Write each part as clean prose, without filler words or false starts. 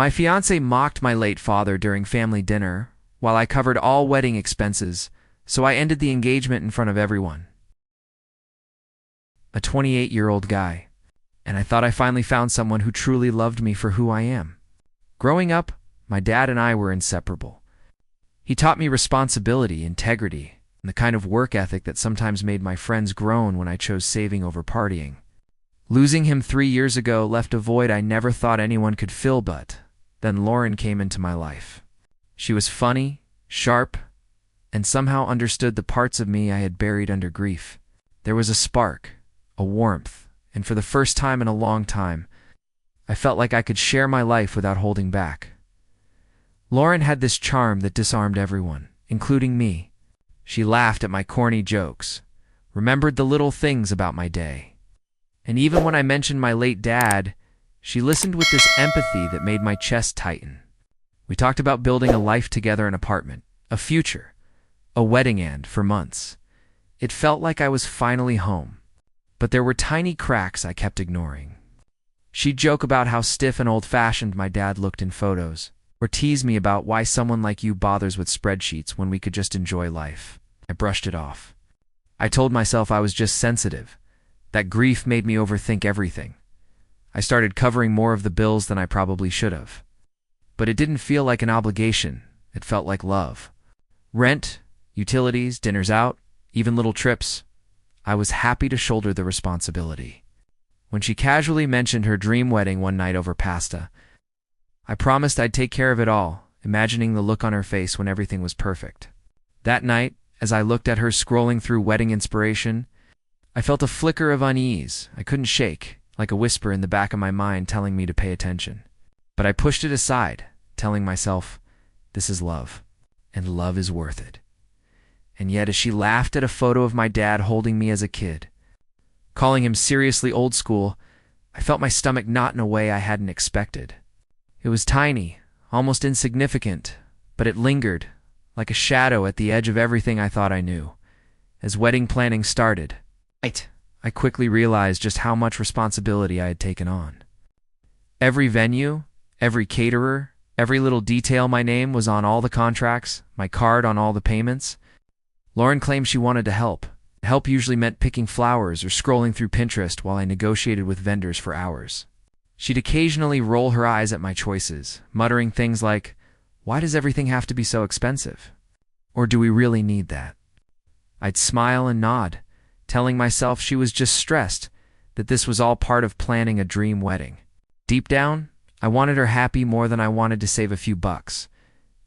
My fiancé mocked my late father during family dinner, while I covered all wedding expenses, so I ended the engagement in front of everyone. A 28-year-old guy, and I thought I finally found someone who truly loved me for who I am. Growing up, my dad and I were inseparable. He taught me responsibility, integrity, and the kind of work ethic that sometimes made my friends groan when I chose saving over partying. Losing him 3 years ago left a void I never thought anyone could fill, but then Lauren came into my life. She was funny, sharp, and somehow understood the parts of me I had buried under grief. There was a spark, a warmth, and for the first time in a long time, I felt like I could share my life without holding back. Lauren had this charm that disarmed everyone, including me. She laughed at my corny jokes, remembered the little things about my day. And even when I mentioned my late dad, she listened with this empathy that made my chest tighten. We talked about building a life together, an apartment, a future, a wedding, and for months. It felt like I was finally home. But there were tiny cracks I kept ignoring. She'd joke about how stiff and old-fashioned my dad looked in photos, or tease me about why someone like you bothers with spreadsheets when we could just enjoy life. I brushed it off. I told myself I was just sensitive, that grief made me overthink everything. I started covering more of the bills than I probably should have. But it didn't feel like an obligation, it felt like love. Rent, utilities, dinners out, even little trips. I was happy to shoulder the responsibility. When she casually mentioned her dream wedding one night over pasta, I promised I'd take care of it all, imagining the look on her face when everything was perfect. That night, as I looked at her scrolling through wedding inspiration, I felt a flicker of unease I couldn't shake, like a whisper in the back of my mind telling me to pay attention. But I pushed it aside, telling myself, this is love, and love is worth it. And yet as she laughed at a photo of my dad holding me as a kid, calling him seriously old school, I felt my stomach knot in a way I hadn't expected. It was tiny, almost insignificant, but it lingered, like a shadow at the edge of everything I thought I knew. As wedding planning started, I quickly realized just how much responsibility I had taken on. Every venue, every caterer, every little detail, my name was on all the contracts, my card on all the payments. Lauren claimed she wanted to help. Help usually meant picking flowers or scrolling through Pinterest while I negotiated with vendors for hours. She'd occasionally roll her eyes at my choices, muttering things like, "Why does everything have to be so expensive? Or do we really need that?" I'd smile and nod, telling myself she was just stressed, that this was all part of planning a dream wedding. Deep down, I wanted her happy more than I wanted to save a few bucks.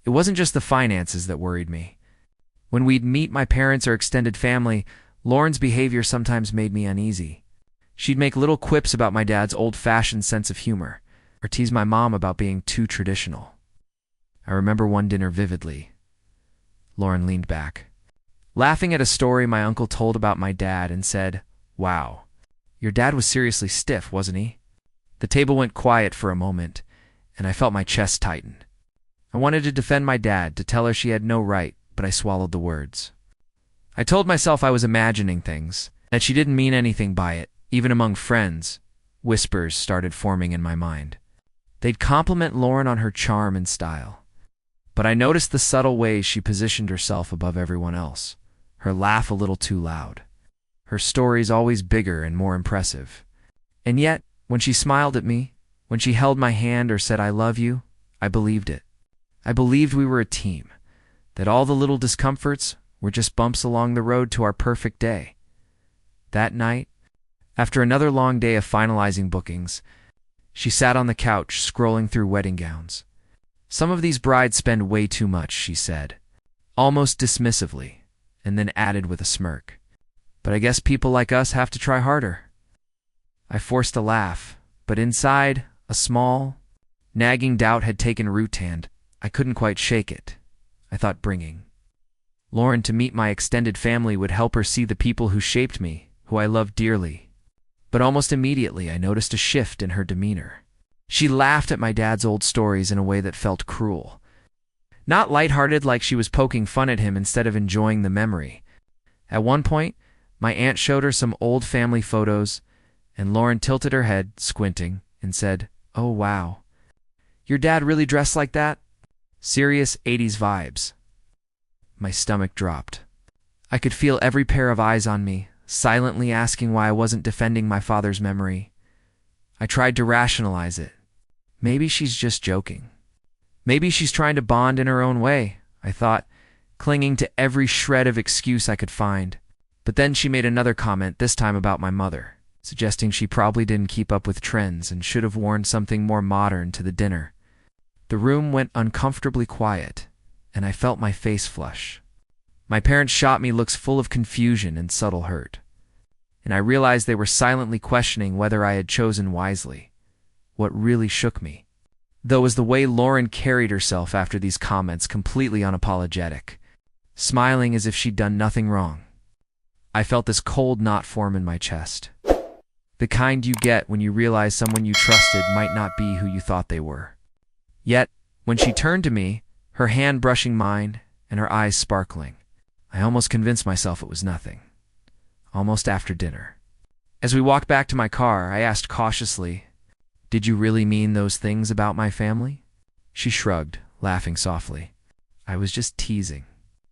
It wasn't just the finances that worried me. When we'd meet my parents or extended family, Lauren's behavior sometimes made me uneasy. She'd make little quips about my dad's old-fashioned sense of humor, or tease my mom about being too traditional. I remember one dinner vividly. Lauren leaned back, laughing at a story my uncle told about my dad, and said, "Wow, your dad was seriously stiff, wasn't he?" The table went quiet for a moment, and I felt my chest tighten. I wanted to defend my dad, to tell her she had no right, but I swallowed the words. I told myself I was imagining things, that she didn't mean anything by it, even among friends. Whispers started forming in my mind. They'd compliment Lauren on her charm and style. But I noticed the subtle ways she positioned herself above everyone else. Her laugh a little too loud. Her stories always bigger and more impressive. And yet, when she smiled at me, when she held my hand or said, "I love you," I believed it. I believed we were a team, that all the little discomforts were just bumps along the road to our perfect day. That night, after another long day of finalizing bookings, she sat on the couch scrolling through wedding gowns. "Some of these brides spend way too much," she said, almost dismissively, and then added with a smirk, "But I guess people like us have to try harder." I forced a laugh, but inside, a small, nagging doubt had taken root, and I couldn't quite shake it. I thought bringing Lauren to meet my extended family would help her see the people who shaped me, who I loved dearly. But almost immediately I noticed a shift in her demeanor. She laughed at my dad's old stories in a way that felt cruel. Not lighthearted, like she was poking fun at him instead of enjoying the memory. At one point, my aunt showed her some old family photos, and Lauren tilted her head, squinting, and said, "Oh wow, Your dad really dressed like that? Serious 80s vibes. My stomach dropped. I could feel every pair of eyes on me, silently asking why I wasn't defending my father's memory. I tried to rationalize it. Maybe she's just joking. Maybe she's trying to bond in her own way, I thought, clinging to every shred of excuse I could find. But then she made another comment, this time about my mother, suggesting she probably didn't keep up with trends and should have worn something more modern to the dinner. The room went uncomfortably quiet, and I felt my face flush. My parents shot me looks full of confusion and subtle hurt, and I realized they were silently questioning whether I had chosen wisely. What really shook me, though, was the way Lauren carried herself after these comments, completely unapologetic, smiling as if she'd done nothing wrong. I felt this cold knot form in my chest, the kind you get when you realize someone you trusted might not be who you thought they were. Yet, when she turned to me, her hand brushing mine and her eyes sparkling, I almost convinced myself it was nothing. Almost after dinner. As we walked back to my car, I asked cautiously, "Did you really mean those things about my family?" She shrugged, laughing softly. "I was just teasing."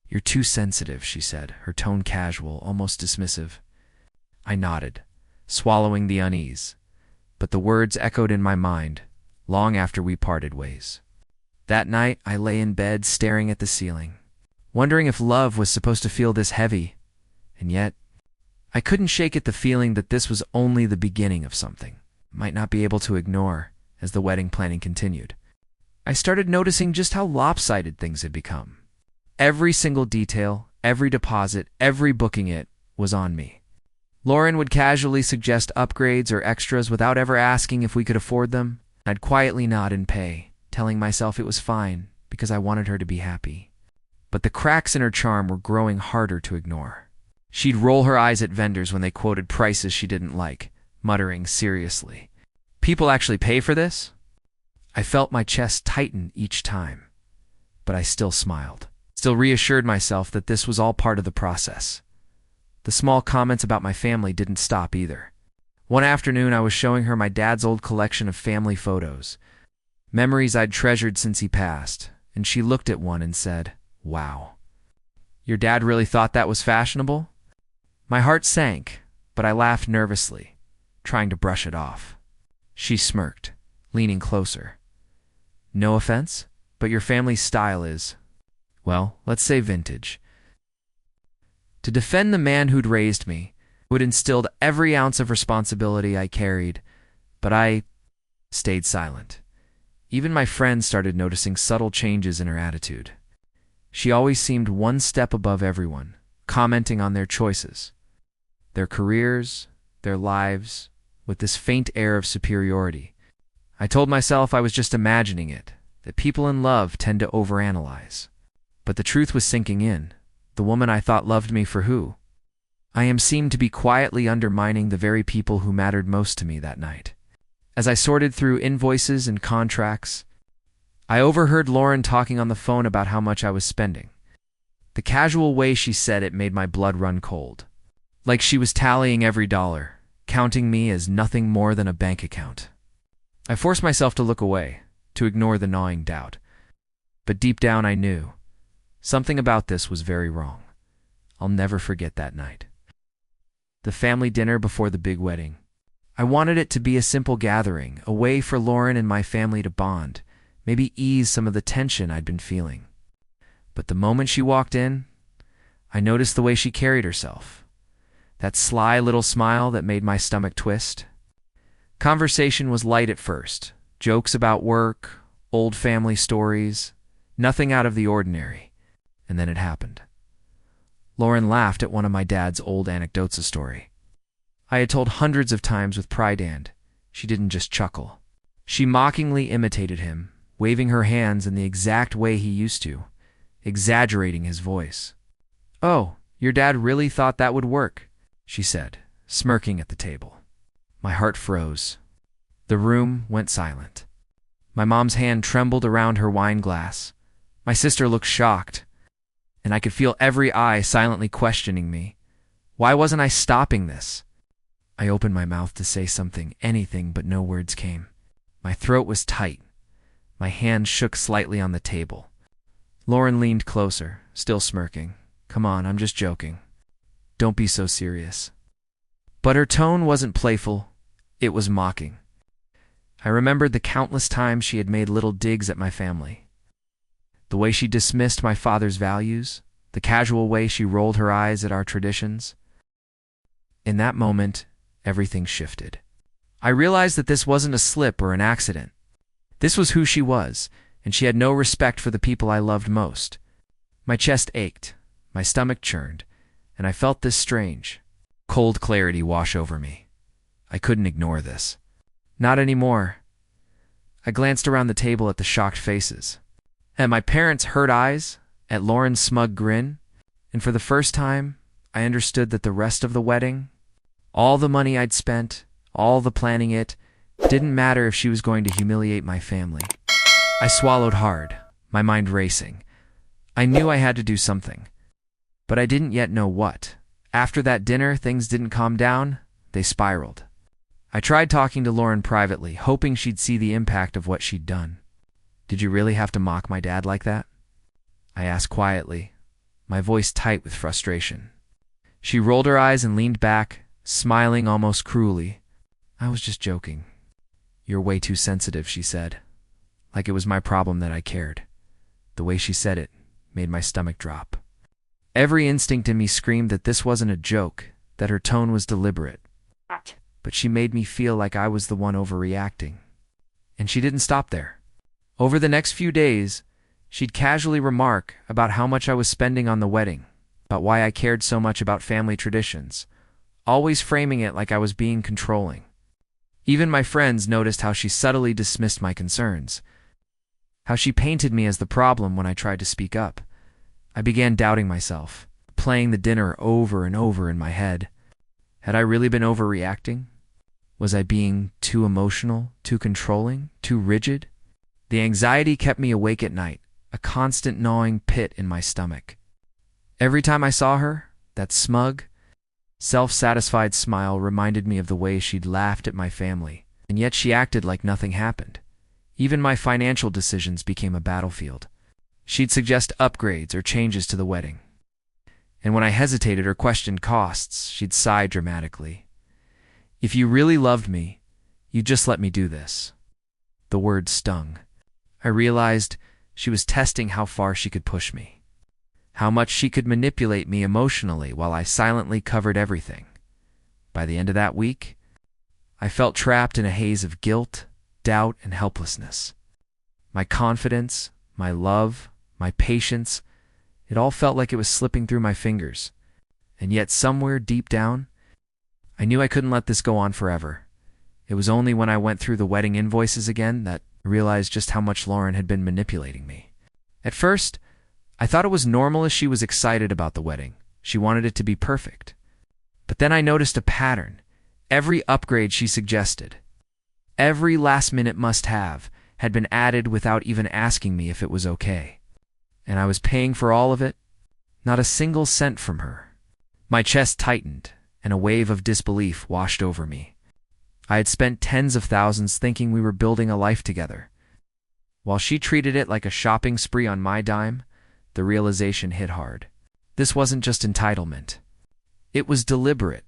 "You're too sensitive," she said, her tone casual, almost dismissive. I nodded, swallowing the unease, but the words echoed in my mind long after we parted ways. That night, I lay in bed staring at the ceiling, wondering if love was supposed to feel this heavy, and yet I couldn't shake at the feeling that this was only the beginning of something I might not be able to ignore as the wedding planning continued. I started noticing just how lopsided things had become. Every single detail, every deposit, every booking it was on me. Lauren would casually suggest upgrades or extras without ever asking if we could afford them. I'd quietly nod and pay, telling myself it was fine because I wanted her to be happy. But the cracks in her charm were growing harder to ignore. She'd roll her eyes at vendors when they quoted prices she didn't like, muttering seriously, "People actually pay for this?" I felt my chest tighten each time, but I still smiled, still reassured myself that this was all part of the process. The small comments about my family didn't stop either. One afternoon, I was showing her my dad's old collection of family photos, memories I'd treasured since he passed, and she looked at one and said, "Wow. Your dad really thought that was fashionable?" My heart sank, but I laughed nervously, trying to brush it off. She smirked, leaning closer. "No offense, but your family's style is, well, let's say vintage." To defend the man who'd raised me would instilled every ounce of responsibility I carried, but I stayed silent. Even my friends started noticing subtle changes in her attitude. She always seemed one step above everyone, commenting on their choices, their careers, their lives, with this faint air of superiority. I told myself I was just imagining it, that people in love tend to overanalyze. But the truth was sinking in. The woman I thought loved me for who I am seemed to be quietly undermining the very people who mattered most to me that night. As I sorted through invoices and contracts, I overheard Lauren talking on the phone about how much I was spending. The casual way she said it made my blood run cold, like she was tallying every dollar, counting me as nothing more than a bank account. I forced myself to look away, to ignore the gnawing doubt. But deep down I knew something about this was very wrong. I'll never forget that night. The family dinner before the big wedding. I wanted it to be a simple gathering, a way for Lauren and my family to bond, maybe ease some of the tension I'd been feeling. But the moment she walked in, I noticed the way she carried herself. That sly little smile that made my stomach twist. Conversation was light at first. Jokes about work, old family stories, nothing out of the ordinary. And then it happened. Lauren laughed at one of my dad's old anecdotes of story. I had told hundreds of times with pride, and she didn't just chuckle. She mockingly imitated him, waving her hands in the exact way he used to, exaggerating his voice. "Oh, your dad really thought that would work," she said, smirking at the table. My heart froze. The room went silent. My mom's hand trembled around her wine glass. My sister looked shocked, and I could feel every eye silently questioning me. Why wasn't I stopping this? I opened my mouth to say something, anything, but no words came. My throat was tight. My hand shook slightly on the table. Lauren leaned closer, still smirking. "Come on, I'm just joking. Don't be so serious." But her tone wasn't playful, it was mocking. I remembered the countless times she had made little digs at my family. The way she dismissed my father's values, the casual way she rolled her eyes at our traditions. In that moment, everything shifted. I realized that this wasn't a slip or an accident. This was who she was, and she had no respect for the people I loved most. My chest ached, my stomach churned, and I felt this strange, cold clarity wash over me. I couldn't ignore this. Not anymore. I glanced around the table at the shocked faces, at my parents' hurt eyes, at Lauren's smug grin, and for the first time, I understood that the rest of the wedding, all the money I'd spent, all the planning it, didn't matter if she was going to humiliate my family. I swallowed hard, my mind racing. I knew I had to do something, but I didn't yet know what. After that dinner, things didn't calm down, they spiraled. I tried talking to Lauren privately, hoping she'd see the impact of what she'd done. "Did you really have to mock my dad like that?" I asked quietly, my voice tight with frustration. She rolled her eyes and leaned back, smiling almost cruelly. "I was just joking." "You're way too sensitive," she said, like it was my problem that I cared. The way she said it made my stomach drop. Every instinct in me screamed that this wasn't a joke, that her tone was deliberate. But she made me feel like I was the one overreacting. And she didn't stop there. Over the next few days, she'd casually remark about how much I was spending on the wedding, about why I cared so much about family traditions, always framing it like I was being controlling. Even my friends noticed how she subtly dismissed my concerns, how she painted me as the problem when I tried to speak up. I began doubting myself, playing the dinner over and over in my head. Had I really been overreacting? Was I being too emotional, too controlling, too rigid? The anxiety kept me awake at night, a constant gnawing pit in my stomach. Every time I saw her, that smug, self-satisfied smile reminded me of the way she'd laughed at my family, and yet she acted like nothing happened. Even my financial decisions became a battlefield. She'd suggest upgrades or changes to the wedding. And when I hesitated or questioned costs, she'd sigh dramatically. "If you really loved me, you'd just let me do this." The word stung. I realized she was testing how far she could push me, how much she could manipulate me emotionally while I silently covered everything. By the end of that week, I felt trapped in a haze of guilt, doubt, and helplessness. My confidence, my love, my patience, it all felt like it was slipping through my fingers. And yet somewhere deep down, I knew I couldn't let this go on forever. It was only when I went through the wedding invoices again that I realized just how much Lauren had been manipulating me. At first, I thought it was normal as she was excited about the wedding. She wanted it to be perfect. But then I noticed a pattern. Every upgrade she suggested, every last-minute must-have, had been added without even asking me if it was okay. And I was paying for all of it, not a single cent from her. My chest tightened, and a wave of disbelief washed over me. I had spent tens of thousands thinking we were building a life together. While she treated it like a shopping spree on my dime, the realization hit hard. This wasn't just entitlement. It was deliberate.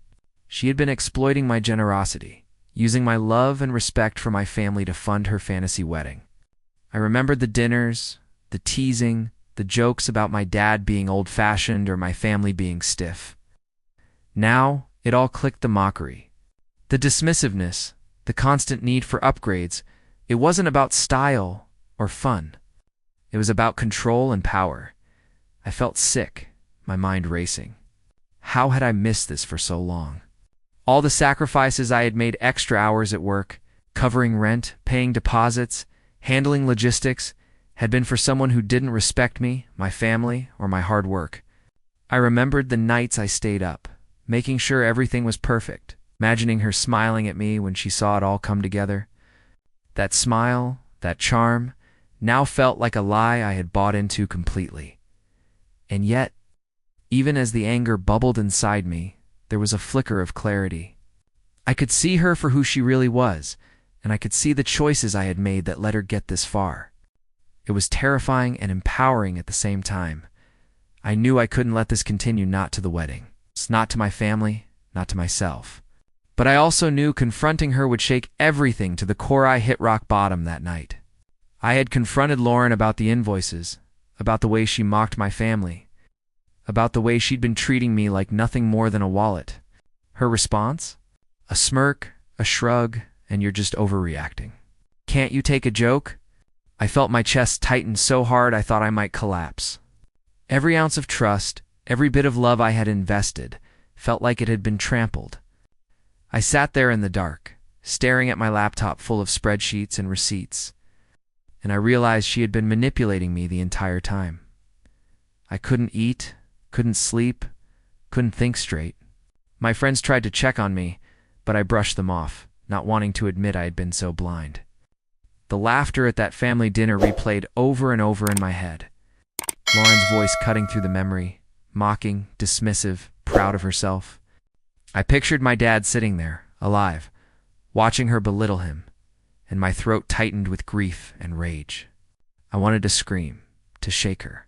She had been exploiting my generosity, using my love and respect for my family to fund her fantasy wedding. I remembered the dinners, the teasing, the jokes about my dad being old-fashioned or my family being stiff. Now, it all clicked: the mockery, the dismissiveness, the constant need for upgrades. It wasn't about style or fun. It was about control and power. I felt sick, my mind racing. How had I missed this for so long? All the sacrifices I had made, extra hours at work, covering rent, paying deposits, handling logistics, had been for someone who didn't respect me, my family, or my hard work. I remembered the nights I stayed up, making sure everything was perfect, imagining her smiling at me when she saw it all come together. That smile, that charm, now felt like a lie I had bought into completely. And yet, even as the anger bubbled inside me, there was a flicker of clarity. I could see her for who she really was, and I could see the choices I had made that let her get this far. It was terrifying and empowering at the same time. I knew I couldn't let this continue, not to the wedding, not to my family, not to myself. But I also knew confronting her would shake everything to the core. I hit rock bottom that night. I had confronted Lauren about the invoices, about the way she mocked my family, about the way she'd been treating me like nothing more than a wallet. Her response? A smirk, a shrug, and you're just overreacting. Can't you take a joke? I felt my chest tighten so hard I thought I might collapse. Every ounce of trust, every bit of love I had invested, felt like it had been trampled. I sat there in the dark, staring at my laptop full of spreadsheets and receipts, and I realized she had been manipulating me the entire time. I couldn't eat, couldn't sleep, couldn't think straight. My friends tried to check on me, but I brushed them off, not wanting to admit I had been so blind. The laughter at that family dinner replayed over and over in my head. Lauren's voice cutting through the memory, mocking, dismissive, proud of herself. I pictured my dad sitting there, alive, watching her belittle him, and my throat tightened with grief and rage. I wanted to scream, to shake her,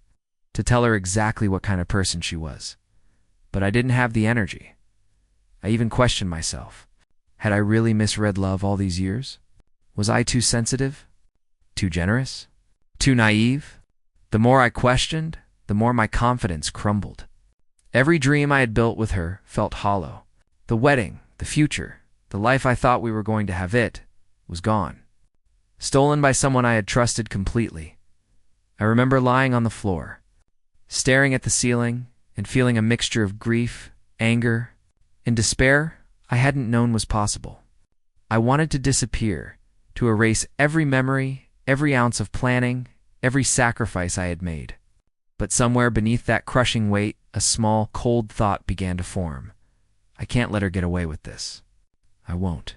to tell her exactly what kind of person she was. But I didn't have the energy. I even questioned myself. Had I really misread love all these years? Was I too sensitive? Too generous? Too naive? The more I questioned, the more my confidence crumbled. Every dream I had built with her felt hollow. The wedding, the future, the life I thought we were going to have, it was gone. Stolen by someone I had trusted completely. I remember lying on the floor, staring at the ceiling and feeling a mixture of grief, anger, and despair I hadn't known was possible. I wanted to disappear, to erase every memory, every ounce of planning, every sacrifice I had made. But somewhere beneath that crushing weight, a small, cold thought began to form. I can't let her get away with this. I won't.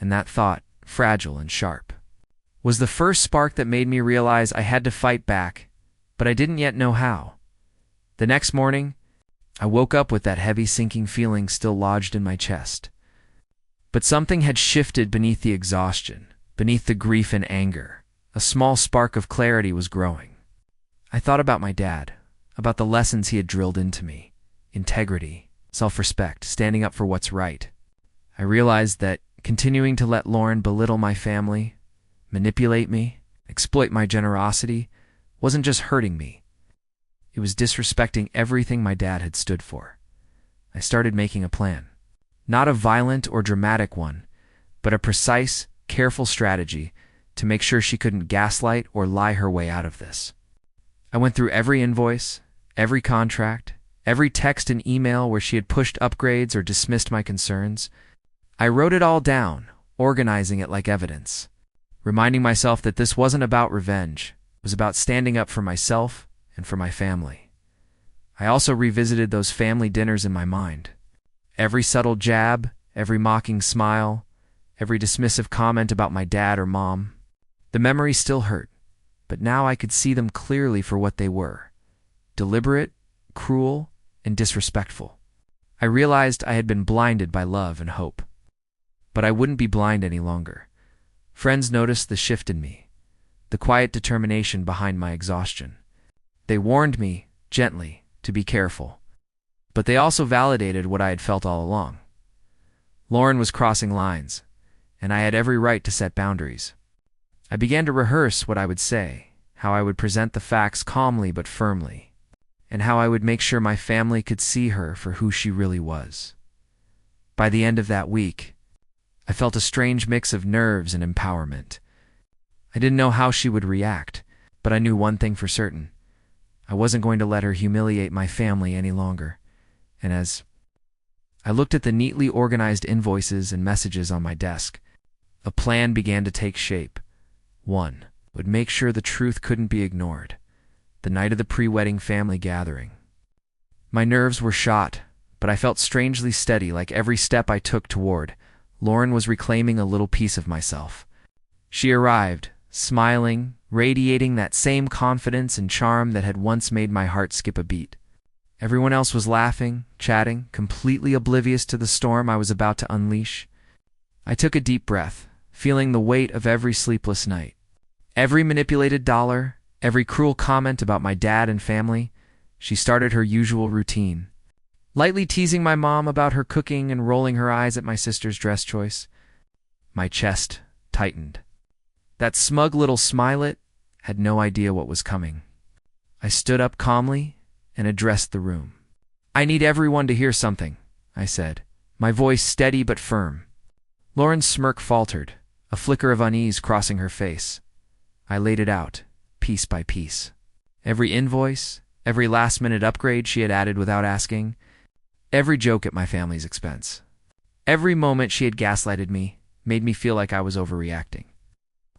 And that thought, fragile and sharp, was the first spark that made me realize I had to fight back, but I didn't yet know how. The next morning, I woke up with that heavy sinking feeling still lodged in my chest. But something had shifted beneath the exhaustion, beneath the grief and anger. A small spark of clarity was growing. I thought about my dad, about the lessons he had drilled into me. Integrity, self-respect, standing up for what's right. I realized that continuing to let Lauren belittle my family, manipulate me, exploit my generosity, wasn't just hurting me. It was disrespecting everything my dad had stood for. I started making a plan. Not a violent or dramatic one, but a precise, careful strategy to make sure she couldn't gaslight or lie her way out of this. I went through every invoice, every contract, every text and email where she had pushed upgrades or dismissed my concerns. I wrote it all down, organizing it like evidence, reminding myself that this wasn't about revenge. It was about standing up for myself and for my family. I also revisited those family dinners in my mind. Every subtle jab, every mocking smile, every dismissive comment about my dad or mom. The memories still hurt, but now I could see them clearly for what they were. Deliberate, cruel, and disrespectful. I realized I had been blinded by love and hope. But I wouldn't be blind any longer. Friends noticed the shift in me, the quiet determination behind my exhaustion. They warned me, gently, to be careful. But they also validated what I had felt all along. Lauren was crossing lines, and I had every right to set boundaries. I began to rehearse what I would say, how I would present the facts calmly but firmly, and how I would make sure my family could see her for who she really was. By the end of that week, I felt a strange mix of nerves and empowerment. I didn't know how she would react, but I knew one thing for certain. I wasn't going to let her humiliate my family any longer. And as I looked at the neatly organized invoices and messages on my desk, a plan began to take shape. One would make sure the truth couldn't be ignored. The night of the pre-wedding family gathering. My nerves were shot, but I felt strangely steady, like every step I took toward Lauren was reclaiming a little piece of myself. She arrived, smiling, radiating that same confidence and charm that had once made my heart skip a beat. Everyone else was laughing, chatting, completely oblivious to the storm I was about to unleash. I took a deep breath, feeling the weight of every sleepless night, Every manipulated dollar, every cruel comment about my dad and family, she started her usual routine. Lightly teasing my mom about her cooking and rolling her eyes at my sister's dress choice. My chest tightened. That smug little smilet had no idea what was coming. I stood up calmly and addressed the room. "I need everyone to hear something," I said, my voice steady but firm. Lauren's smirk faltered, a flicker of unease crossing her face. I laid it out, piece by piece. Every invoice, every last-minute upgrade she had added without asking, every joke at my family's expense. Every moment she had gaslighted me made me feel like I was overreacting.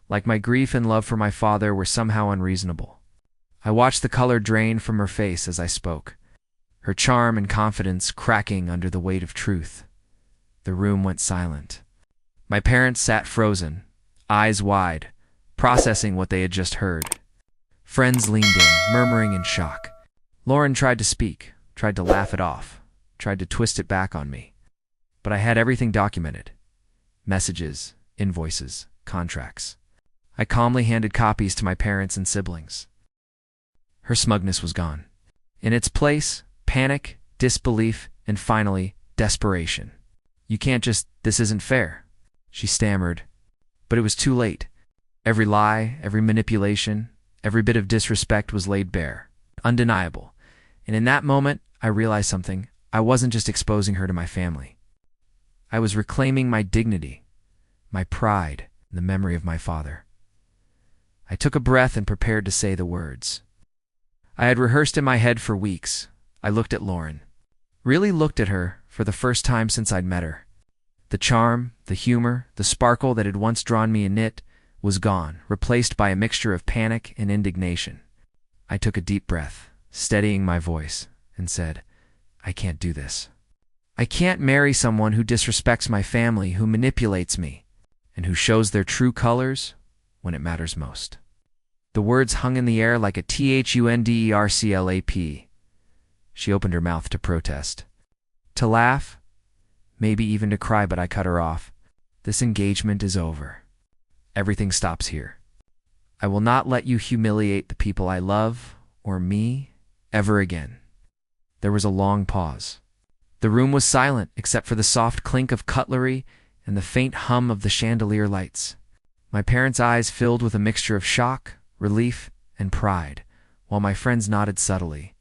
Like my grief and love for my father were somehow unreasonable. I watched the color drain from her face as I spoke, her charm and confidence cracking under the weight of truth. The room went silent. My parents sat frozen, eyes wide, processing what they had just heard. Friends leaned in, murmuring in shock. Lauren tried to speak, tried to laugh it off, tried to twist it back on me. But I had everything documented. Messages, invoices, contracts. I calmly handed copies to my parents and siblings. Her smugness was gone. In its place, panic, disbelief, and finally, desperation. "You can't just, this isn't fair," she stammered. But it was too late. Every lie, every manipulation, every bit of disrespect was laid bare. Undeniable. And in that moment, I realized something. I wasn't just exposing her to my family. I was reclaiming my dignity, my pride, and the memory of my father. I took a breath and prepared to say the words. I had rehearsed in my head for weeks. I looked at Lauren. Really looked at her for the first time since I'd met her. The charm, the humor, the sparkle that had once drawn me in it was gone, replaced by a mixture of panic and indignation. I took a deep breath, steadying my voice, and said, "I can't do this. I can't marry someone who disrespects my family, who manipulates me, and who shows their true colors when it matters most." The words hung in the air like a thunderclap. She opened her mouth to protest, to laugh, maybe even to cry, but I cut her off. "This engagement is over. Everything stops here. I will not let you humiliate the people I love, or me, ever again." There was a long pause. The room was silent except for the soft clink of cutlery and the faint hum of the chandelier lights. My parents' eyes filled with a mixture of shock, relief, and pride, while my friends nodded subtly,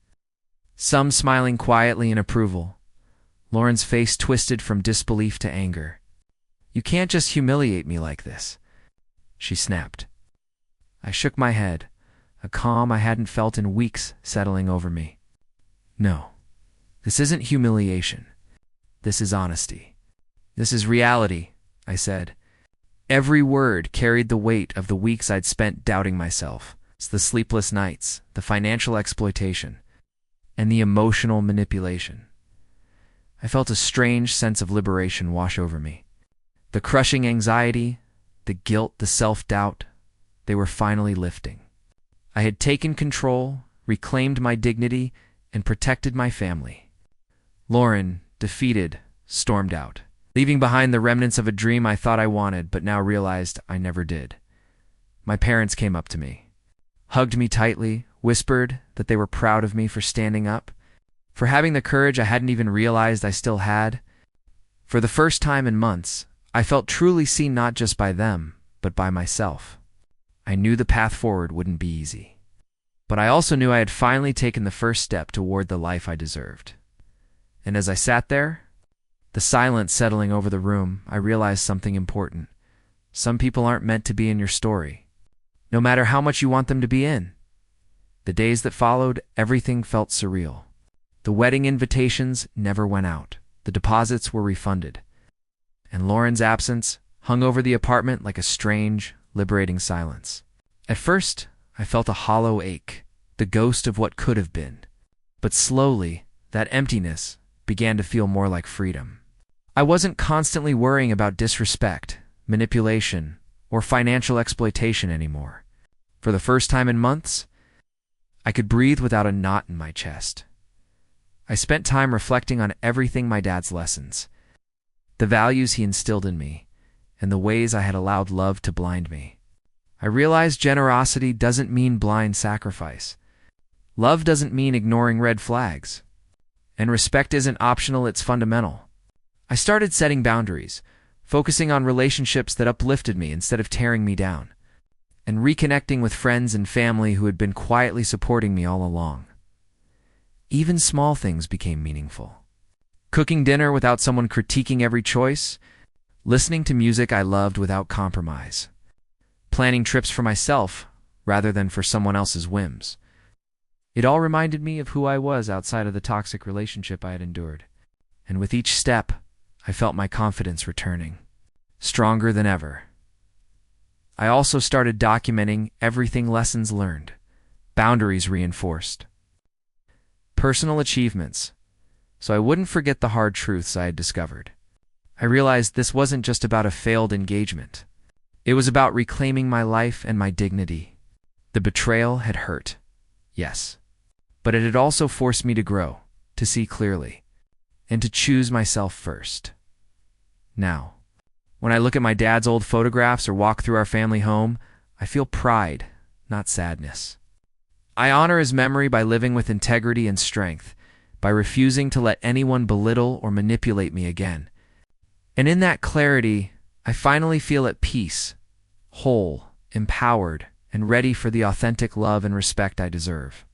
some smiling quietly in approval. Lauren's face twisted from disbelief to anger. "You can't just humiliate me like this," she snapped. I shook my head, a calm I hadn't felt in weeks settling over me. "No, this isn't humiliation. This is honesty. This is reality," I said. Every word carried the weight of the weeks I'd spent doubting myself, the sleepless nights, the financial exploitation, and the emotional manipulation. I felt a strange sense of liberation wash over me. The crushing anxiety, the guilt, the self-doubt, they were finally lifting. I had taken control, reclaimed my dignity, and protected my family. Lauren, defeated, stormed out, leaving behind the remnants of a dream I thought I wanted but now realized I never did. My parents came up to me, hugged me tightly, whispered that they were proud of me for standing up, for having the courage I hadn't even realized I still had. For the first time in months, I felt truly seen not just by them, but by myself. I knew the path forward wouldn't be easy. But I also knew I had finally taken the first step toward the life I deserved. And as I sat there, the silence settling over the room, I realized something important. Some people aren't meant to be in your story, no matter how much you want them to be in. The days that followed, everything felt surreal. The wedding invitations never went out. The deposits were refunded. And Lauren's absence hung over the apartment like a strange, liberating silence. At first, I felt a hollow ache, the ghost of what could have been. But slowly, that emptiness began to feel more like freedom. I wasn't constantly worrying about disrespect, manipulation, or financial exploitation anymore. For the first time in months, I could breathe without a knot in my chest. I spent time reflecting on everything my dad's lessons, the values he instilled in me, and the ways I had allowed love to blind me. I realized generosity doesn't mean blind sacrifice. Love doesn't mean ignoring red flags. And respect isn't optional, it's fundamental. I started setting boundaries, focusing on relationships that uplifted me instead of tearing me down, and reconnecting with friends and family who had been quietly supporting me all along. Even small things became meaningful. Cooking dinner without someone critiquing every choice, listening to music I loved without compromise, planning trips for myself rather than for someone else's whims. It all reminded me of who I was outside of the toxic relationship I had endured. And with each step, I felt my confidence returning, stronger than ever. I also started documenting everything: lessons learned, boundaries reinforced, personal achievements, so I wouldn't forget the hard truths I had discovered. I realized this wasn't just about a failed engagement. It was about reclaiming my life and my dignity. The betrayal had hurt, yes, but it had also forced me to grow, to see clearly, and to choose myself first. Now, when I look at my dad's old photographs or walk through our family home, I feel pride, not sadness. I honor his memory by living with integrity and strength, by refusing to let anyone belittle or manipulate me again. And in that clarity, I finally feel at peace, whole, empowered, and ready for the authentic love and respect I deserve.